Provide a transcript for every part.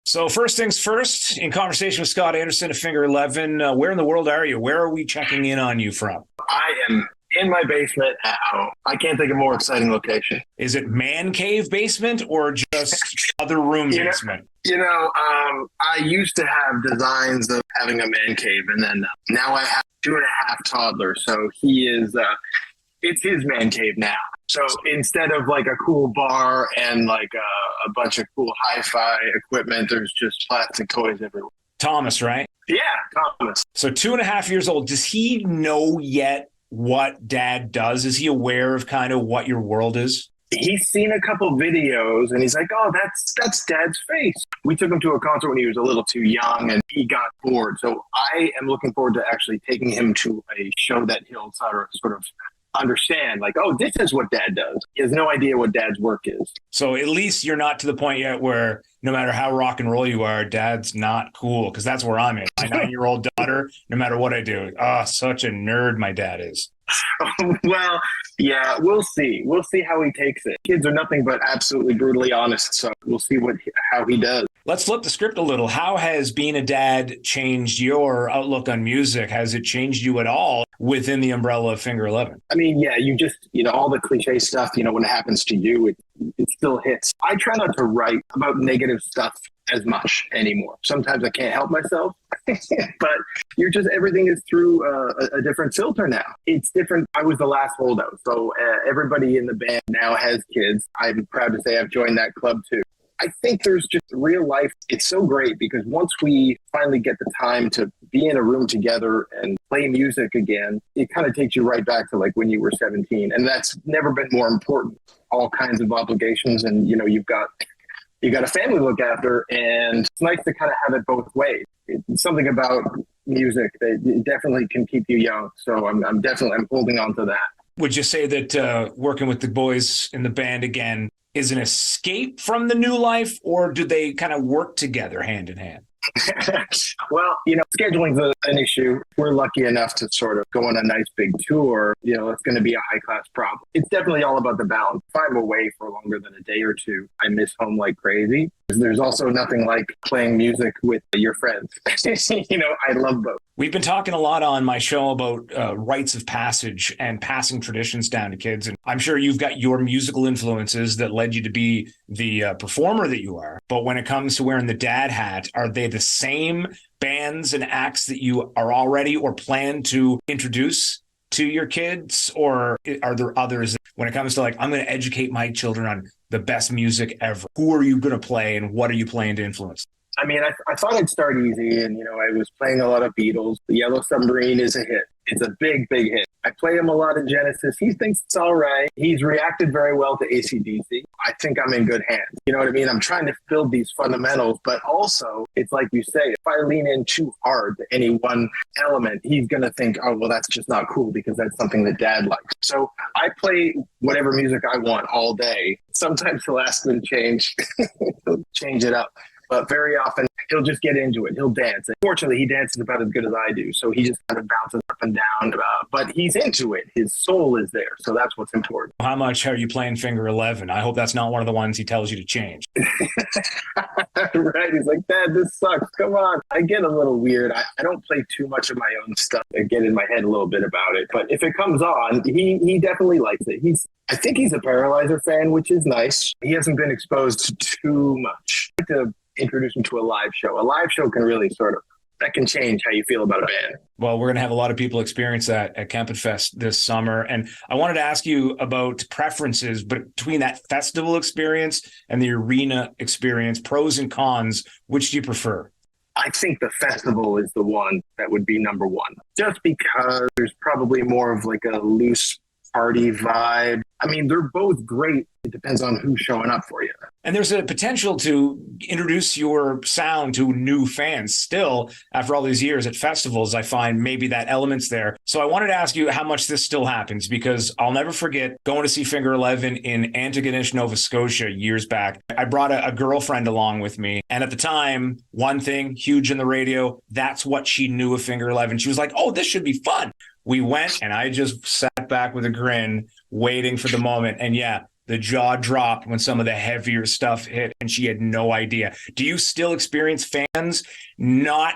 So first things first, in conversation with Scott Anderson of Finger 11, where in the world are you? Where are we checking in on you from? I am in my basement at home. I can't think of a more exciting location. Is it man cave basement or just other room basement? I used to have designs of having a man cave, and then now I have 2.5 toddlers. So it's his man cave now. So instead of like a cool bar and like a bunch of cool hi-fi equipment, there's just plastic toys everywhere. Thomas, right? Yeah, Thomas. So 2.5 years old. Does he know yet what dad does? Is he aware of kind of what your world is? He's seen a couple videos and he's like, oh, that's dad's face. We took him to a concert when he was a little too young and he got bored. So I am looking forward to actually taking him to a show that he'll sort of understand, like, oh, this is what dad does. He has no idea what dad's work is. So at least you're not to the point yet where no matter how rock and roll you are, dad's not cool, because that's where I'm at. My 9-year-old daughter, no matter what I do, such a nerd my dad is. Well, yeah, we'll see. We'll see how he takes it. Kids are nothing but absolutely brutally honest, so we'll see how he does. Let's flip the script a little. How has being a dad changed your outlook on music? Has it changed you at all within the umbrella of Finger 11? I mean, yeah, you just, all the cliche stuff, when it happens to you, it still hits. I try not to write about negative stuff as much anymore. Sometimes I can't help myself, but everything is through a different filter now. It's different. I was the last holdout. So everybody in the band now has kids. I'm proud to say I've joined that club too. I think there's just real life. It's so great because once we finally get the time to be in a room together and play music again, it kind of takes you right back to like when you were 17. And that's never been more important. All kinds of obligations. And, you've got a family to look after, and it's nice to kind of have it both ways. It's something about music that it definitely can keep you young. So I'm holding on to that. Would you say that working with the boys in the band again is an escape from the new life, or do they kind of work together hand in hand? Well, scheduling's an issue. We're lucky enough to sort of go on a nice big tour. It's going to be a high-class problem. It's definitely all about the balance. If I'm away for longer than a day or two, I miss home like crazy. There's also nothing like playing music with your friends. I love both. We've been talking a lot on my show about rites of passage and passing traditions down to kids. And I'm sure you've got your musical influences that led you to be the performer that you are. But when it comes to wearing the dad hat, are they the same bands and acts that you are already or plan to introduce to your kids? Or are there others when it comes to like, I'm going to educate my children on the best music ever? Who are you going to play and what are you playing to influence? I mean, I thought I'd start easy, and, I was playing a lot of Beatles. The Yellow Submarine is a hit. It's a big, big hit. I play him a lot of Genesis. He thinks it's all right. He's reacted very well to AC/DC. I think I'm in good hands. You know what I mean? I'm trying to build these fundamentals, but also, it's like you say, if I lean in too hard to any one element, he's going to think, oh, well, that's just not cool because that's something that dad likes. So I play whatever music I want all day. Sometimes he'll ask me to change it up. But very often, he'll just get into it. He'll dance. And fortunately, he dances about as good as I do. So he just kind of bounces up and down. But he's into it. His soul is there. So that's what's important. How much are you playing Finger 11? I hope that's not one of the ones he tells you to change. Right. He's like, Dad, this sucks. Come on. I get a little weird. I don't play too much of my own stuff. I get in my head a little bit about it. But if it comes on, he definitely likes it. I think he's a Paralyzer fan, which is nice. He hasn't been exposed to too much. I like to introduce him to a live show. A live show can really that can change how you feel about a band. Well, we're going to have a lot of people experience that at Kempenfest this summer. And I wanted to ask you about preferences between that festival experience and the arena experience, pros and cons. Which do you prefer? I think the festival is the one that would be number one, just because there's probably more of like a loose party vibe. I mean, they're both great. It depends on who's showing up for you. And there's a potential to introduce your sound to new fans still after all these years at festivals. I find maybe that element's there. So I wanted to ask you how much this still happens, because I'll never forget going to see Finger 11 in Antigonish, Nova Scotia years back. I brought a girlfriend along with me. And at the time, one thing huge in the radio, that's what she knew of Finger 11. She was like, oh, this should be fun. We went and I just sat back with a grin waiting for the moment. And yeah, the jaw dropped when some of the heavier stuff hit and she had no idea. Do you still experience fans not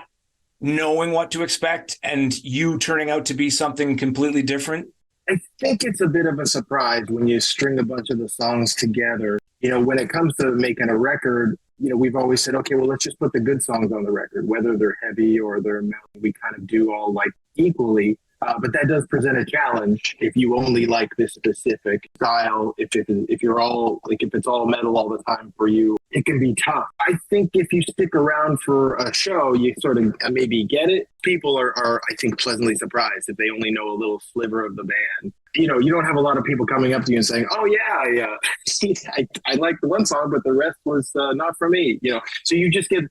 knowing what to expect and you turning out to be something completely different? I think it's a bit of a surprise when you string a bunch of the songs together. When it comes to making a record, we've always said, okay, well, let's just put the good songs on the record, whether they're heavy or they're mellow. We kind of do all like equally. But that does present a challenge if you only like this specific style. If it's all metal all the time for you, it can be tough. I think if you stick around for a show, you sort of maybe get it. People are I think, pleasantly surprised if they only know a little sliver of the band. You don't have a lot of people coming up to you and saying, "Oh yeah, I like the one song, but the rest was not for me." So you just get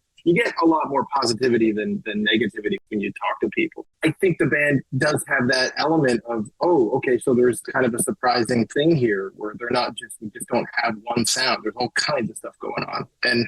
a lot more positivity than negativity when you talk to people. I think the band does have that element of, oh, okay, so there's kind of a surprising thing here where we just don't have one sound. There's all kinds of stuff going on. And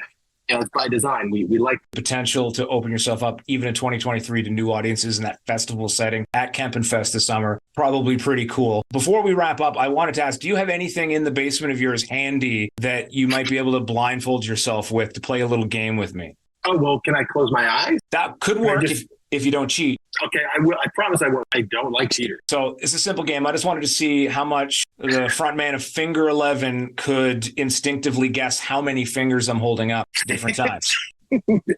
it's by design. We like potential to open yourself up even in 2023 to new audiences in that festival setting at Kempenfest this summer. Probably pretty cool. Before we wrap up, I wanted to ask, do you have anything in the basement of yours handy that you might be able to blindfold yourself with to play a little game with me? Oh, well, can I close my eyes? That could work if you don't cheat. Okay, I will. I promise I will. I don't like cheaters. So it's a simple game. I just wanted to see how much the front man of Finger 11 could instinctively guess how many fingers I'm holding up at different times.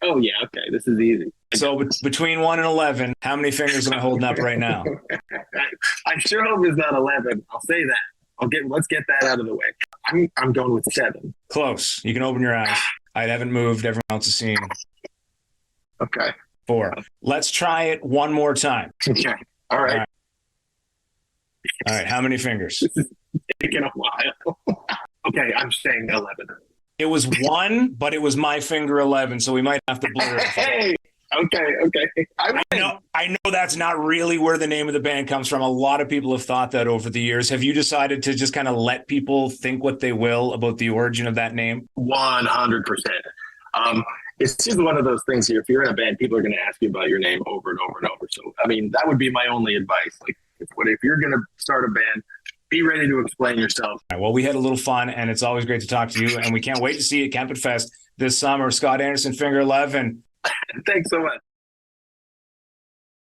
Oh, yeah. Okay, this is easy. So between 1 and 11, how many fingers am I holding up right now? I sure hope it's not 11. I'll say that. Let's get that out of the way. I'm going with 7. Close. You can open your eyes. I haven't moved. Everyone else is seeing. Okay. 4. Let's try it one more time. Okay. All right. All right. How many fingers? This is taking a while. Okay. I'm saying 11. It was 1, but it was my finger 11, so we might have to blur it. Hey. Okay. I know that's not really where the name of the band comes from. A lot of people have thought that over the years. Have you decided to just kind of let people think what they will about the origin of that name? 100%. It's just one of those things here. If you're in a band, people are going to ask you about your name over and over and over. So, that would be my only advice. Like, if you're going to start a band, be ready to explain yourself. All right, well, we had a little fun, and it's always great to talk to you. And we can't wait to see you at Kempenfest this summer. Scott Anderson, Finger 11. Thanks so much.